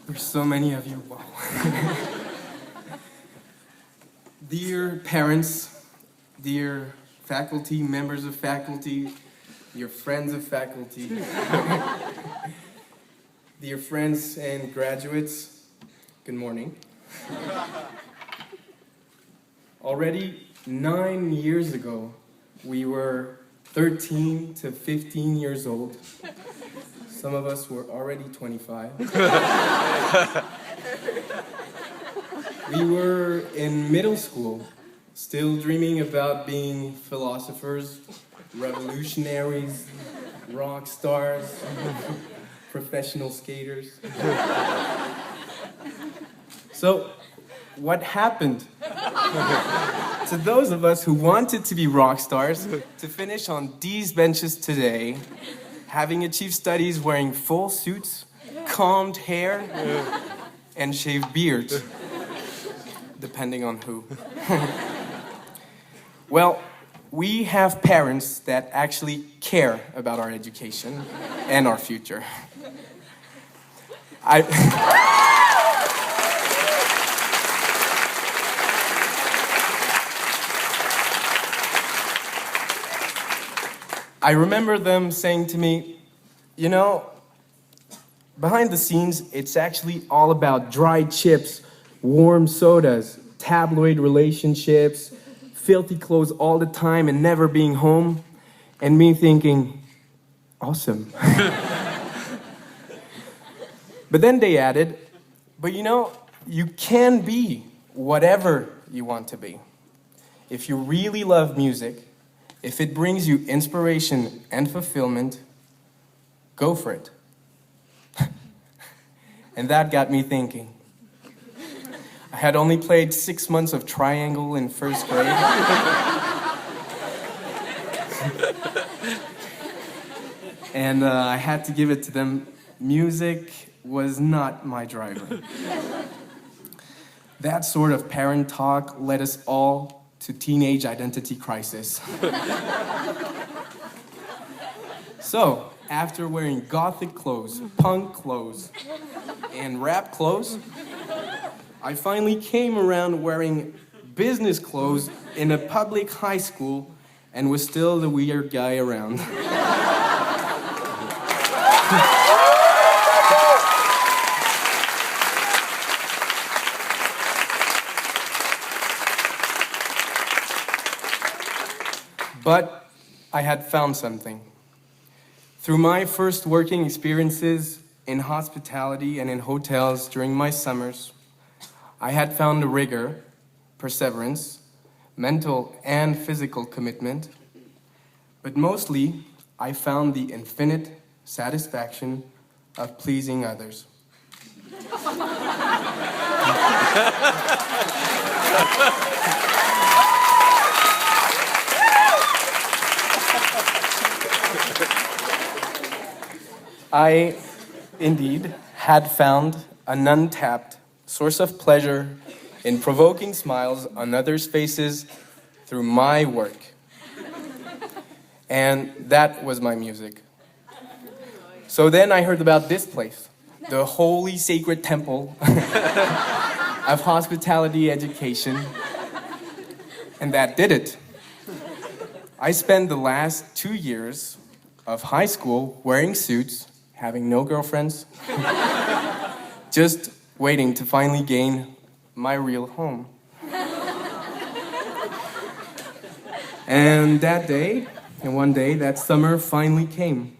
There's so many of you. Wow. Dear parents, dear faculty, members of faculty, dear friends of faculty, dear friends and graduates, good morning. Already 9 years ago, we were 13 to 15 years old. Some of us were already 25. We were in middle school, still dreaming about being philosophers, revolutionaries, rock stars, professional skaters. So, what happened to those of us who wanted to be rock stars to finish on these benches today, having achieved studies wearing full suits, combed hair, and shaved beards, depending on who? Well, we have parents that actually care about our education and our future. I remember them saying to me, you know, behind the scenes, it's actually all about dry chips, warm sodas, tabloid relationships, filthy clothes all the time and never being home, and me thinking, awesome. But then they added, but you know, you can be whatever you want to be. If you really love music, if it brings you inspiration and fulfillment, go for it. And that got me thinking. I had only played 6 months of triangle in first grade. And I had to give it to them. Music was not my driver. That sort of parent talk led us all to teenage identity crisis. So, after wearing gothic clothes, punk clothes, and rap clothes, I finally came around wearing business clothes in a public high school and was still the weird guy around. But I had found something. Through my first working experiences in hospitality and in hotels during my summers, I had found a rigor, perseverance, mental and physical commitment, but mostly I found the infinite satisfaction of pleasing others. I, indeed, had found an untapped source of pleasure in provoking smiles on others' faces through my work. And that was my music. So then I heard about this place, the holy sacred temple of hospitality education, and that did it. I spent the last 2 years of high school wearing suits, having no girlfriends, just waiting to finally gain my real home. And that day, and one day, that summer finally came.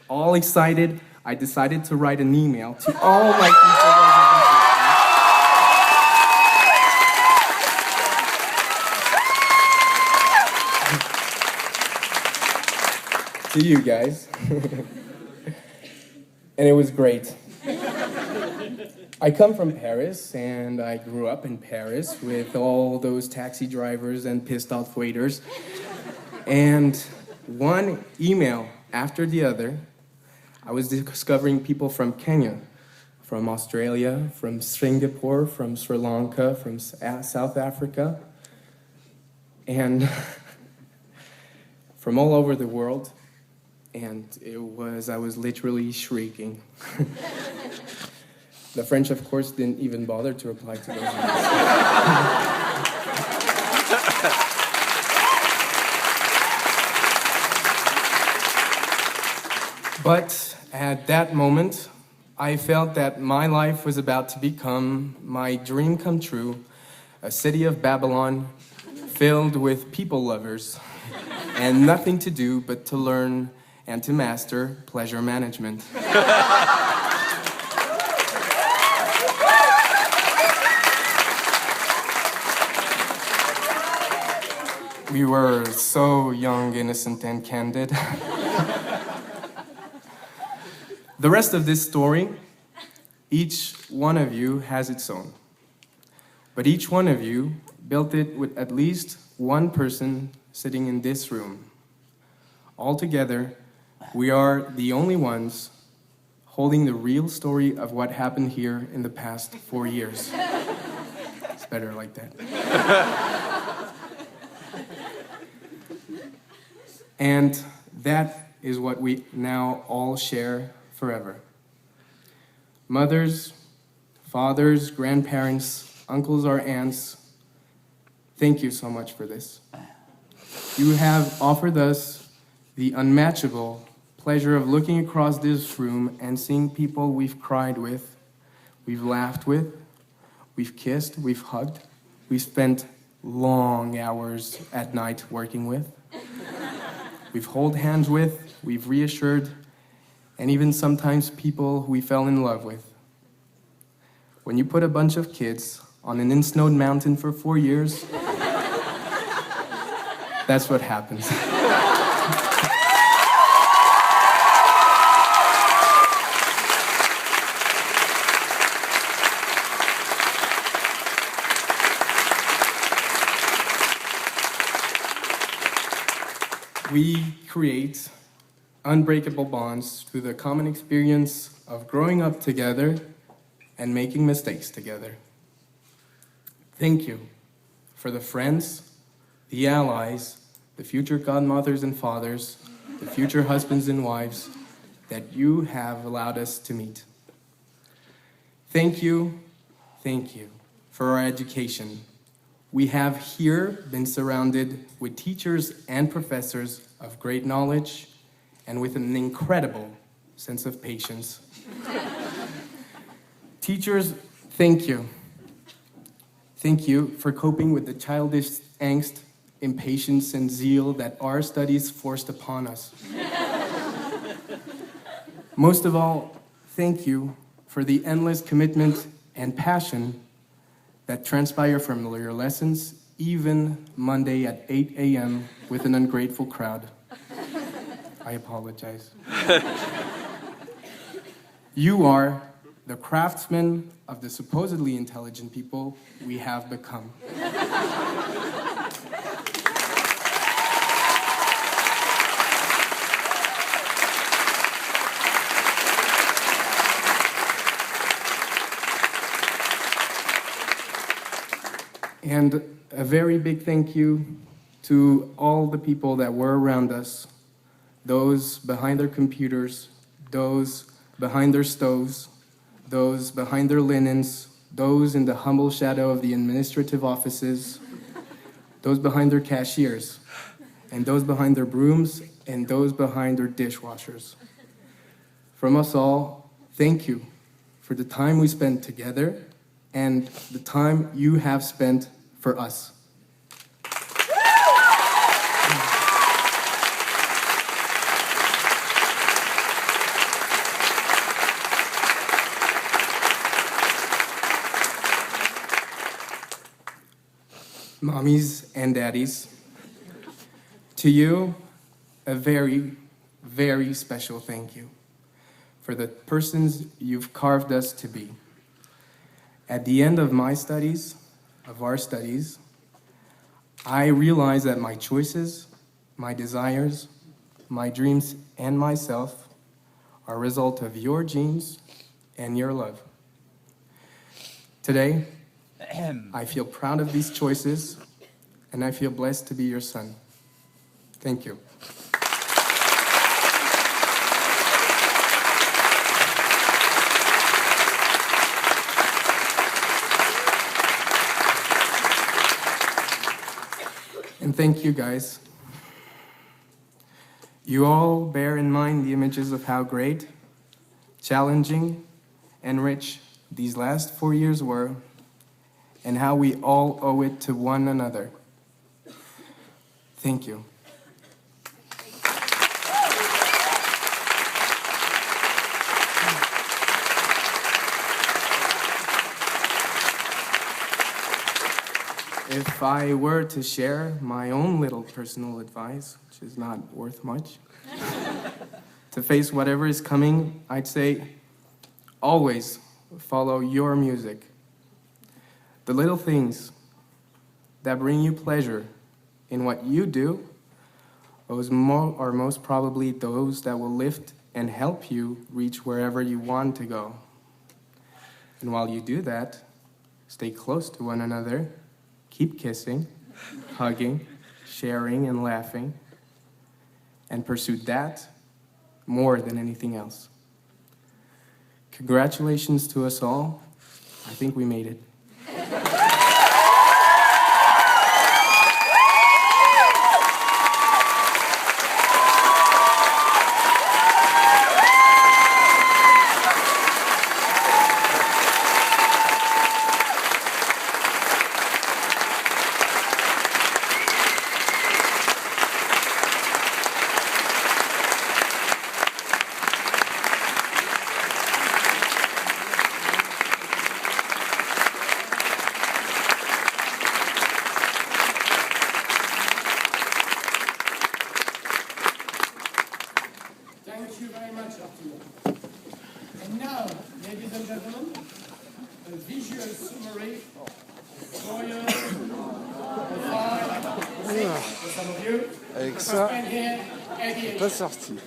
All excited, I decided to write an email to all my people. To you guys. And it was great. I come from Paris, and I grew up in Paris with all those taxi drivers and pissed off waiters. And one email after the other, I was discovering people from Kenya, from Australia, from Singapore, from Sri Lanka, from South Africa, and from all over the world. And I was literally shrieking. The French, of course, didn't even bother to reply to those emails. But at that moment, I felt that my life was about to become my dream come true, a city of Babylon filled with people lovers and nothing to do but to learn and to master pleasure management. We were so young, innocent, and candid. The rest of this story, each one of you has its own. But each one of you built it with at least one person sitting in this room. Altogether, we are the only ones holding the real story of what happened here in the past 4 years. It's better like that. And that is what we now all share forever. Mothers, fathers, grandparents, uncles or aunts, thank you so much for this. You have offered us the unmatchable pleasure of looking across this room and seeing people we've cried with, we've laughed with, we've kissed, we've hugged, we've spent long hours at night working with, we've held hands with, we've reassured, and even sometimes people who we fell in love with. When you put a bunch of kids on an unsnowed mountain for 4 years, that's what happens. We create unbreakable bonds through the common experience of growing up together and making mistakes together. Thank you for the friends, the allies, the future godmothers and fathers, the future husbands and wives that you have allowed us to meet. Thank you for our education. We have here been surrounded with teachers and professors of great knowledge and with an incredible sense of patience. Teachers, thank you. Thank you for coping with the childish angst, impatience, and zeal that our studies forced upon us. Most of all, thank you for the endless commitment and passion that transpire from your lessons, even Monday at 8 a.m. with an ungrateful crowd. I apologize. You are the craftsmen of the supposedly intelligent people we have become. And a very big thank you to all the people that were around us, those behind their computers, those behind their stoves, those behind their linens, those in the humble shadow of the administrative offices, those behind their cashiers, and those behind their brooms, and those behind their dishwashers. From us all, thank you for the time we spent together and the time you have spent for us. Mommies and daddies, to you, a very, very special thank you for the persons you've carved us to be. At the end of my studies, of our studies, I realized that my choices, my desires, my dreams, and myself are a result of your genes and your love. Today, I feel proud of these choices, and I feel blessed to be your son. Thank you. And thank you guys. You all bear in mind the images of how great, challenging, and rich these last 4 years were, and how we all owe it to one another. Thank you. If I were to share my own little personal advice, which is not worth much, to face whatever is coming, I'd say, always follow your music. The little things that bring you pleasure in what you do are most probably those that will lift and help you reach wherever you want to go. And while you do that, stay close to one another. Keep kissing, hugging, sharing, and laughing, and pursue that more than anything else. Congratulations to us all. I think we made it. Thank you very much, Arthur. And now, ladies and gentlemen, a visual summary for you, for some of you. Avec ça, And here, Eddie. pas sorti.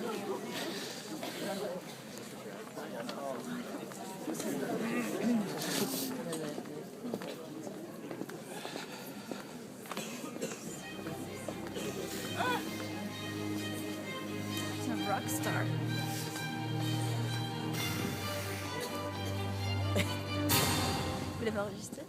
Rockstar. Vous l'avez enregistré?